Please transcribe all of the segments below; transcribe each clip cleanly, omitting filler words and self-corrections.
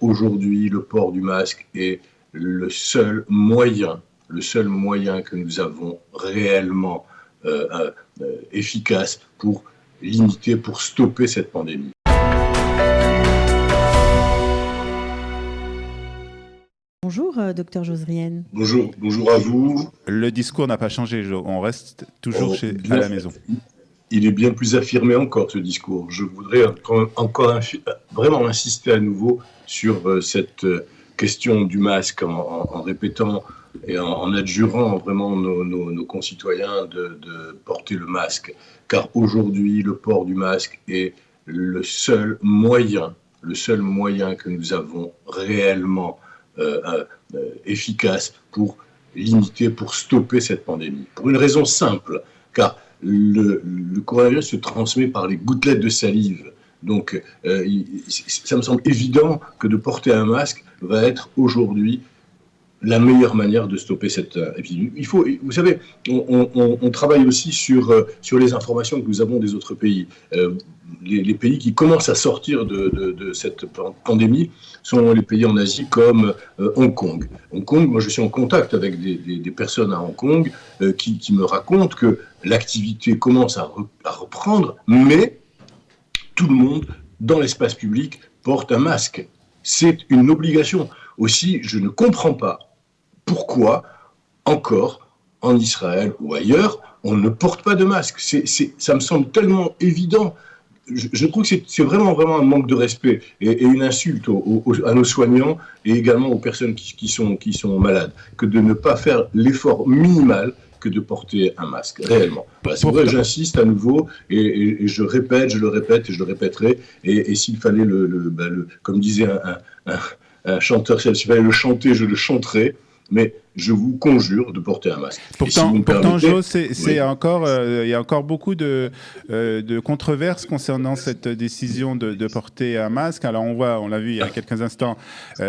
Aujourd'hui, le port du masque est le seul moyen que nous avons réellement efficace pour limiter, pour stopper cette pandémie. Bonjour, docteur Josrienne. Bonjour à vous. Le discours n'a pas changé, on reste toujours à la maison. Il est bien plus affirmé encore, ce discours. Je voudrais encore vraiment insister à nouveau sur cette question du masque en répétant et en adjurant vraiment nos concitoyens de porter le masque. Car aujourd'hui, le port du masque est le seul moyen que nous avons réellement efficace pour limiter, pour stopper cette pandémie. Pour une raison simple, car le coronavirus se transmet par les gouttelettes de salive. Donc, ça me semble évident que de porter un masque va être aujourd'hui la meilleure manière de stopper cette épidémie. Vous savez, on travaille aussi sur les informations que nous avons des autres pays. Les pays qui commencent à sortir de cette pandémie sont les pays en Asie comme Hong Kong. Hong Kong, moi je suis en contact avec des personnes à Hong Kong qui me racontent que l'activité commence à reprendre, mais tout le monde dans l'espace public porte un masque. C'est une obligation. Aussi, je ne comprends pas pourquoi encore en Israël ou ailleurs, on ne porte pas de masque. Ça me semble tellement évident. Je trouve que c'est vraiment un manque de respect et une insulte à nos soignants et également aux personnes qui sont malades, que de ne pas faire l'effort minimal que de porter un masque, réellement. Voilà, c'est vrai, j'insiste à nouveau et je répète, je le répète et je le répéterai. Et s'il fallait comme disait un chanteur, s'il fallait le chanter, je le chanterai. Mais je vous conjure de porter un masque. Pourtant, Jo, il y a encore beaucoup de controverses concernant cette décision de porter un masque. Alors on l'a vu il y a quelques instants,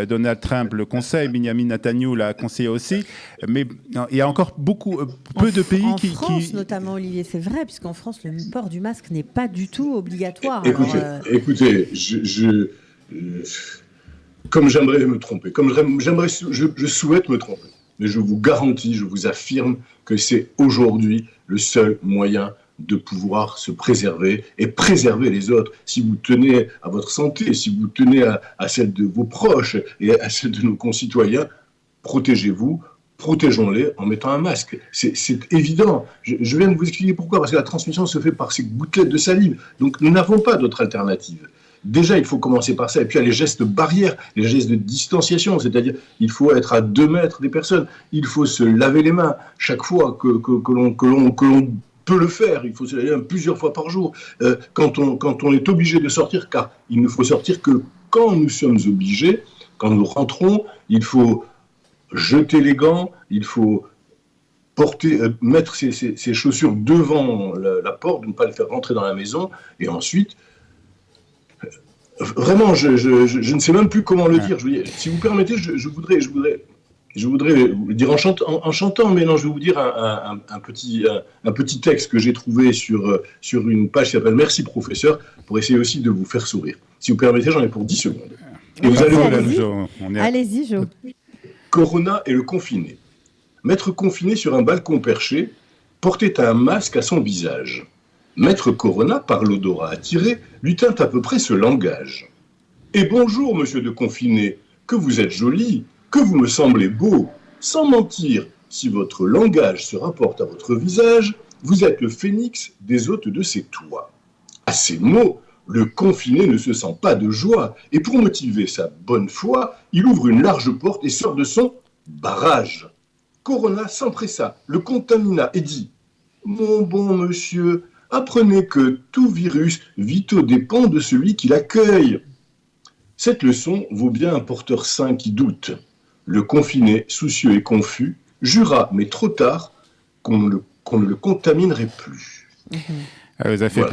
Donald Trump le conseille, Benjamin Netanyahu l'a conseillé aussi, mais il y a encore peu de pays en France, notamment, Olivier, c'est vrai, puisqu'en France, le port du masque n'est pas du tout obligatoire. Écoutez, comme j'aimerais me tromper, je souhaite me tromper, mais je vous garantis, je vous affirme que c'est aujourd'hui le seul moyen de pouvoir se préserver et préserver les autres. Si vous tenez à votre santé, si vous tenez à celle de vos proches et à celle de nos concitoyens, protégez-vous, protégeons-les en mettant un masque. C'est évident. Je viens de vous expliquer pourquoi, parce que la transmission se fait par ces gouttelettes de salive. Donc nous n'avons pas d'autre alternative. Déjà, il faut commencer par ça. Et puis, il y a les gestes barrières, les gestes de distanciation. C'est-à-dire, il faut être à 2 mètres des personnes. Il faut se laver les mains chaque fois que l'on peut le faire. Il faut se laver les mains plusieurs fois par jour. Quand on est obligé de sortir, car il ne faut sortir que quand nous sommes obligés, quand nous rentrons, il faut jeter les gants, il faut mettre ses chaussures devant la porte, de ne pas les faire rentrer dans la maison, et ensuite... Vraiment, je ne sais même plus comment le dire. Si vous permettez, je voudrais le dire en chantant, mais non, je vais vous dire un petit texte que j'ai trouvé sur une page qui s'appelle Merci professeur, pour essayer aussi de vous faire sourire. Si vous permettez, j'en ai pour 10 secondes. Et vous allez Allez-y, Jo. Corona et le confiné. Maître confiné sur un balcon perché portait un masque à son visage. Maître Corona, par l'odorat attiré, lui tint à peu près ce langage. « Et bonjour, monsieur de confiné, que vous êtes joli, que vous me semblez beau. Sans mentir, si votre langage se rapporte à votre visage, vous êtes le phénix des hôtes de ces toits. » À ces mots, le confiné ne se sent pas de joie, et pour motiver sa bonne foi, il ouvre une large porte et sort de son barrage. Corona s'empressa, le contamina et dit « Mon bon monsieur, apprenez que tout virus vitaux dépend de celui qui l'accueille. » Cette leçon vaut bien un porteur sain qui doute. Le confiné, soucieux et confus, jura, mais trop tard, qu'on ne le contaminerait plus. Vous avez fait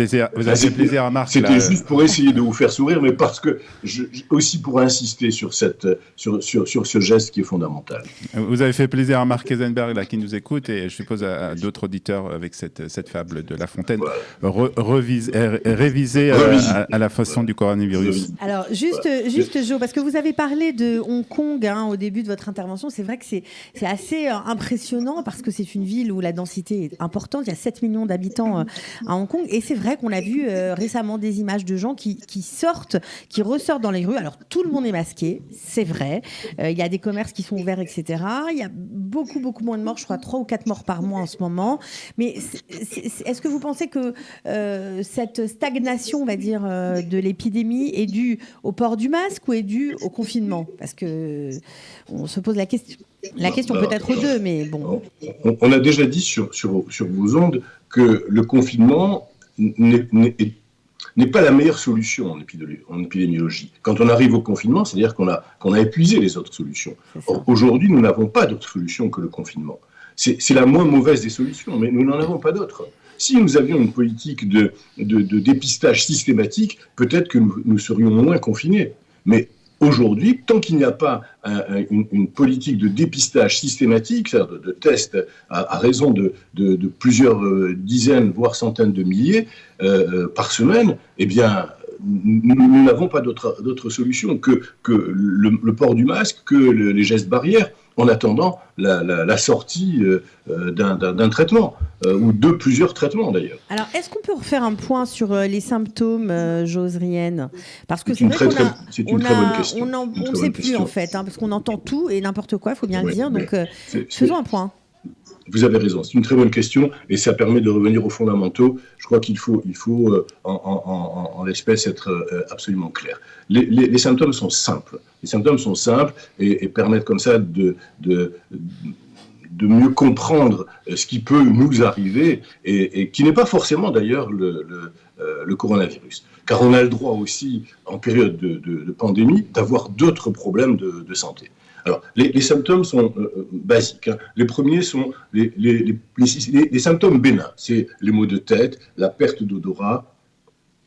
plaisir, à Marc. C'était juste pour essayer de vous faire sourire, mais parce que aussi pour insister sur ce geste qui est fondamental. Vous avez fait plaisir à Marc Eisenberg là, qui nous écoute, et je suppose à d'autres auditeurs avec cette fable de La Fontaine, révisée à la façon du coronavirus. Alors juste Jo, parce que vous avez parlé de Hong Kong au début de votre intervention. C'est vrai que c'est assez impressionnant parce que c'est une ville où la densité est importante. Il y a 7 millions d'habitants à Hong Kong. Et c'est vrai qu'on a vu récemment des images de gens qui ressortent dans les rues. Alors, tout le monde est masqué, c'est vrai. Il y a des commerces qui sont ouverts, etc. Il y a beaucoup, beaucoup moins de morts. Je crois 3 ou 4 morts par mois en ce moment. Mais est-ce que vous pensez que cette stagnation, on va dire, de l'épidémie est due au port du masque ou est due au confinement ? Parce qu'on se pose la question. Peut-être aux deux, mais bon. On a déjà dit sur vos ondes que le confinement n'est pas la meilleure solution en épidémiologie. Quand on arrive au confinement, c'est-à-dire qu'on a épuisé les autres solutions. Or, aujourd'hui, nous n'avons pas d'autre solution que le confinement. C'est la moins mauvaise des solutions, mais nous n'en avons pas d'autre. Si nous avions une politique de dépistage systématique, peut-être que nous serions moins confinés. Mais aujourd'hui, tant qu'il n'y a pas une politique de dépistage systématique, c'est-à-dire de tests à raison de plusieurs dizaines, voire centaines de milliers par semaine, eh bien, nous n'avons pas d'autre solution que le port du masque, que les gestes barrières, en attendant la sortie d'un traitement, ou de plusieurs traitements d'ailleurs. Alors, est-ce qu'on peut refaire un point sur les symptômes, Jose Rien ? Parce que c'est vrai c'est une très bonne question. On ne sait plus en fait, parce qu'on entend tout et n'importe quoi, il faut bien le dire. Donc, faisons un point. Vous avez raison, c'est une très bonne question et ça permet de revenir aux fondamentaux. Je crois qu'il faut en l'espèce être absolument clair. Les symptômes sont simples. Les symptômes sont simples et permettent comme ça de mieux comprendre ce qui peut nous arriver et qui n'est pas forcément d'ailleurs le coronavirus. Car on a le droit aussi, en période de pandémie, d'avoir d'autres problèmes de santé. Alors, les symptômes sont basiques. Les premiers sont les symptômes bénins. C'est les maux de tête, la perte d'odorat,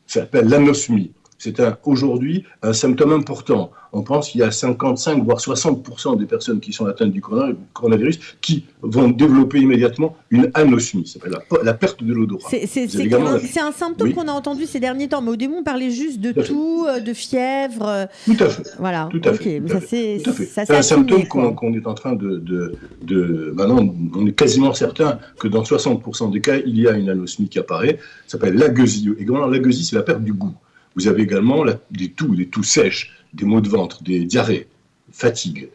ça s'appelle l'anosmie. C'est aujourd'hui un symptôme important. On pense qu'il y a 55 voire 60% des personnes qui sont atteintes du coronavirus qui vont développer immédiatement une anosmie. Ça s'appelle la perte de l'odorat. C'est un symptôme qu'on a entendu ces derniers temps, mais au début on parlait juste de toux, de fièvre. Tout à fait. Voilà. Tout à fait. C'est un symptôme qu'on est en train maintenant, on est quasiment certain que dans 60% des cas, il y a une anosmie qui apparaît. Ça s'appelle l'agueusie. Et l'agueusie, c'est la perte du goût. Vous avez également des toux sèches, des maux de ventre, des diarrhées, fatigue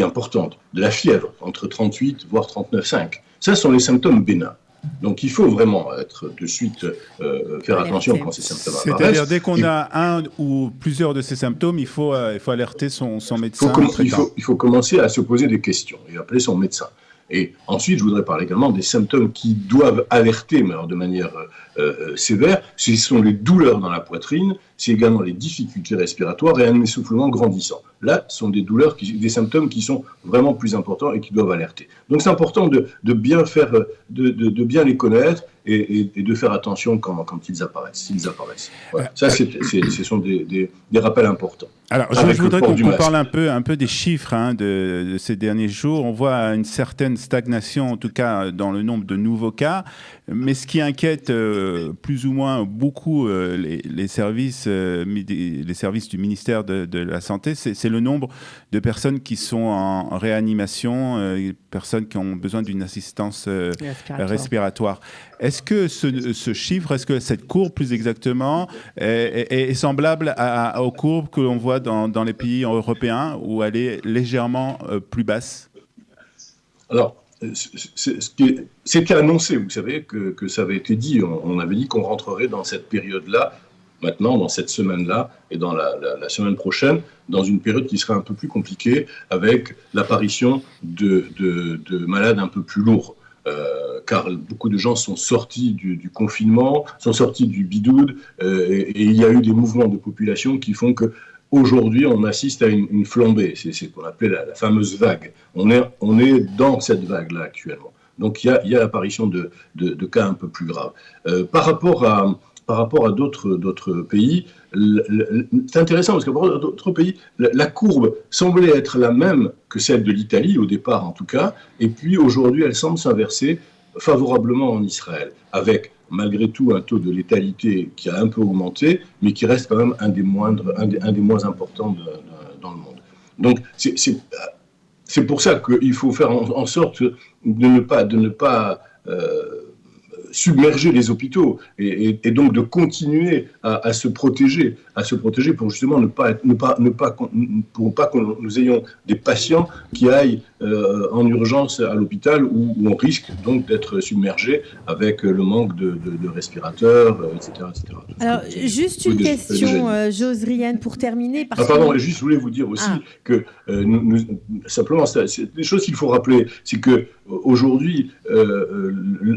importante, de la fièvre, entre 38 voire 39,5. Ça sont les symptômes bénins. Donc il faut vraiment être de suite faire attention quand ces symptômes apparaissent. C'est-à-dire dès qu'on a un ou plusieurs de ces symptômes, il faut alerter son médecin. Il faut commencer à se poser des questions et appeler son médecin. Et ensuite, je voudrais parler également des symptômes qui doivent alerter, mais alors de manière sévère. Ce sont les douleurs dans la poitrine, c'est également les difficultés respiratoires et un essoufflement grandissant. Là, ce sont des symptômes qui sont vraiment plus importants et qui doivent alerter. Donc, c'est important de bien les connaître et de faire attention quand ils apparaissent. Voilà. Ça, ce sont des rappels importants. Alors, je voudrais qu'on parle un peu des chiffres de ces derniers jours. On voit une certaine stagnation, en tout cas dans le nombre de nouveaux cas. Mais ce qui inquiète plus ou moins beaucoup les services du ministère de la Santé, c'est le nombre de personnes qui sont en réanimation, personnes qui ont besoin d'une assistance respiratoire. Est-ce que ce chiffre, est-ce que cette courbe plus exactement est semblable aux courbes que l'on voit dans les pays européens où elle est légèrement plus basse ? Alors, c'était annoncé, vous savez, que ça avait été dit. On avait dit qu'on rentrerait dans cette période-là, maintenant, dans cette semaine-là, et dans la semaine prochaine, dans une période qui serait un peu plus compliquée, avec l'apparition de malades un peu plus lourds. Car beaucoup de gens sont sortis du confinement, sont sortis du bidoud, et il y a eu des mouvements de population qui font que aujourd'hui, on assiste à une flambée. C'est ce qu'on appelait la fameuse vague. On est dans cette vague-là actuellement. Donc il y a l'apparition de cas un peu plus graves. Par rapport à d'autres pays, c'est intéressant parce que par rapport à d'autres pays, la courbe semblait être la même que celle de l'Italie, au départ en tout cas, et puis aujourd'hui elle semble s'inverser favorablement en Israël, avec malgré tout un taux de létalité qui a un peu augmenté, mais qui reste quand même un des moins importants dans le monde. Donc c'est pour ça qu'il faut faire en sorte de ne pas submerger les hôpitaux et donc de continuer à se protéger pour justement pour pas que nous ayons des patients qui aillent en urgence à l'hôpital où on risque donc d'être submergé avec le manque de respirateurs, etc. Alors, juste une question, Josriane, pour terminer. Pardon, je voulais vous dire aussi que simplement, c'est des choses qu'il faut rappeler, c'est que aujourd'hui,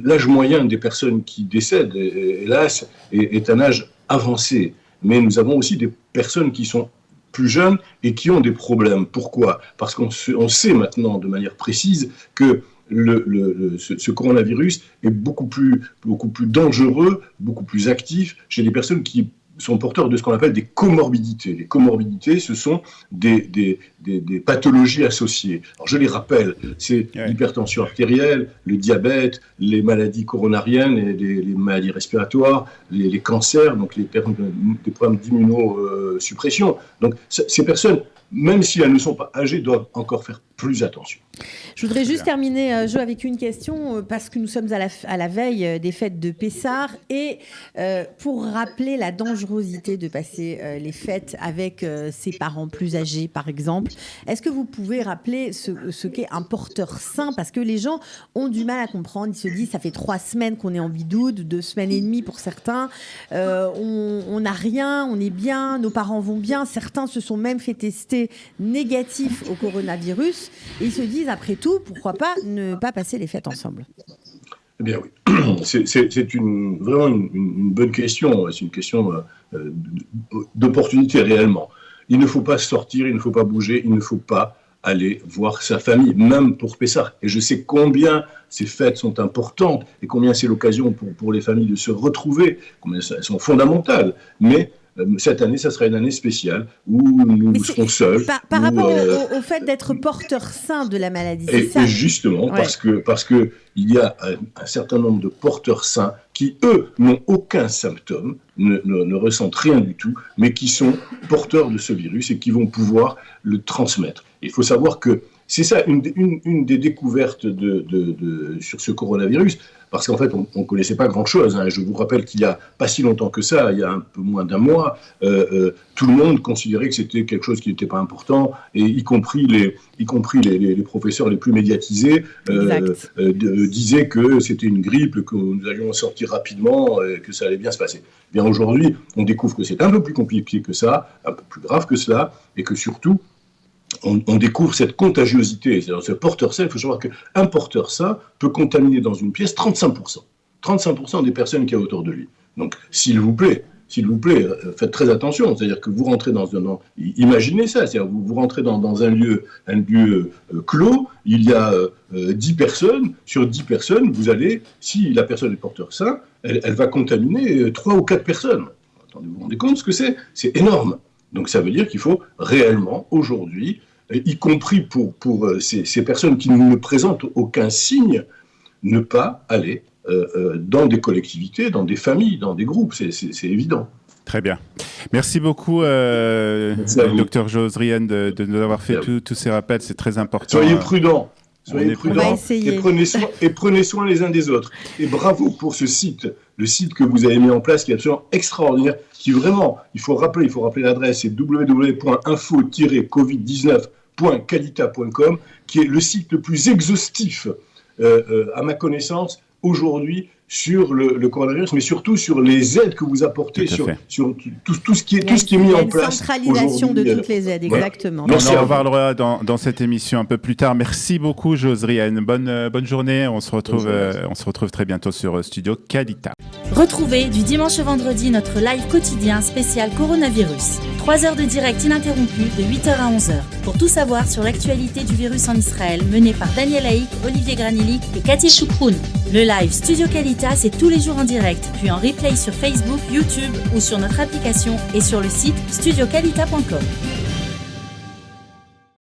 l'âge moyen des personnes qui décèdent, hélas, est un âge avancé. Mais nous avons aussi des personnes qui sont plus jeunes et qui ont des problèmes. Pourquoi ? Parce qu'on sait maintenant de manière précise que ce coronavirus est beaucoup plus dangereux, beaucoup plus actif chez des personnes qui sont porteurs de ce qu'on appelle des comorbidités. Les comorbidités, ce sont des pathologies associées. Alors, je les rappelle, c'est l'hypertension artérielle, le diabète, les maladies coronariennes, et les maladies respiratoires, les cancers, donc des problèmes d'immunosuppression. Donc, ces personnes, même si elles ne sont pas âgées, doivent encore faire plus attention. Je voudrais juste terminer, Jo, avec une question, parce que nous sommes à la veille des fêtes de Pessah, et pour rappeler la dangerosité de passer les fêtes avec ses parents plus âgés, par exemple, est-ce que vous pouvez rappeler ce qu'est un porteur sain ? Parce que les gens ont du mal à comprendre, ils se disent, ça fait 3 semaines qu'on est en bidoude, 2 semaines et demie pour certains, on n'a rien, on est bien, nos parents vont bien, certains se sont même fait tester négatifs au coronavirus, et ils se disent, après tout, pourquoi pas ne pas passer les fêtes ensemble ? Eh bien oui, c'est vraiment une bonne question, c'est une question d'opportunité réellement. Il ne faut pas sortir, il ne faut pas bouger, il ne faut pas aller voir sa famille, même pour Pessah. Et je sais combien ces fêtes sont importantes et combien c'est l'occasion pour les familles de se retrouver, combien elles sont fondamentales, mais cette année, ça sera une année spéciale où nous serons seuls. Par rapport au fait d'être porteur sain de la maladie, c'est ça. Et justement, parce que il y a un certain nombre de porteurs sains qui, eux, n'ont aucun symptôme, ne ressentent rien du tout, mais qui sont porteurs de ce virus et qui vont pouvoir le transmettre. Il faut savoir que c'est ça, une des découvertes sur ce coronavirus, parce qu'en fait, on ne connaissait pas grand-chose. Hein. Je vous rappelle qu'il n'y a pas si longtemps que ça, il y a un peu moins d'un mois, tout le monde considérait que c'était quelque chose qui n'était pas important, et y compris les professeurs les plus médiatisés disaient que c'était une grippe, que nous allions en sortir rapidement, et que ça allait bien se passer. Bien aujourd'hui, on découvre que c'est un peu plus compliqué que ça, un peu plus grave que cela, et que surtout, on découvre cette contagiosité. C'est-à-dire, ce porteur sain, il faut savoir qu'un porteur sain peut contaminer dans une pièce 35%. 35% des personnes qu'il y a autour de lui. Donc, s'il vous plaît, faites très attention. C'est-à-dire que vous rentrez imaginez ça, c'est-à-dire vous rentrez dans un lieu clos, il y a 10 personnes, sur 10 personnes, si la personne est porteur sain, elle va contaminer 3 ou 4 personnes. Attendez, vous vous rendez compte ce que c'est ? C'est énorme. Donc ça veut dire qu'il faut réellement, aujourd'hui, y compris pour ces personnes qui ne présentent aucun signe, ne pas aller dans des collectivités, dans des familles, dans des groupes, c'est évident. Très bien. Merci beaucoup, Dr Josriane, de nous avoir fait tous ces rappels, c'est très important. Soyez prudents. Soyez prudents et prenez soin les uns des autres. Et bravo pour ce site, le site que vous avez mis en place, qui est absolument extraordinaire, qui vraiment, il faut rappeler l'adresse, c'est www.info-covid19.calita.com, qui est le site le plus exhaustif, à ma connaissance, aujourd'hui, sur le coronavirus, mais surtout sur les aides que vous apportez, sur tout ce qui est mis en place. Centralisation de toutes les aides, exactement. Voilà. On en reparlera dans cette émission un peu plus tard. Merci beaucoup, Josriane. Bonne journée. On se retrouve très bientôt sur Studio Calita. Retrouvez du dimanche au vendredi notre live quotidien spécial coronavirus. 3 heures de direct ininterrompu de 8h à 11h. Pour tout savoir sur l'actualité du virus en Israël, menée par Daniel Haïk, Olivier Granillic et Cathy Choukroun. Le live Studio Kalita, c'est tous les jours en direct, puis en replay sur Facebook, YouTube ou sur notre application et sur le site studiokalita.com.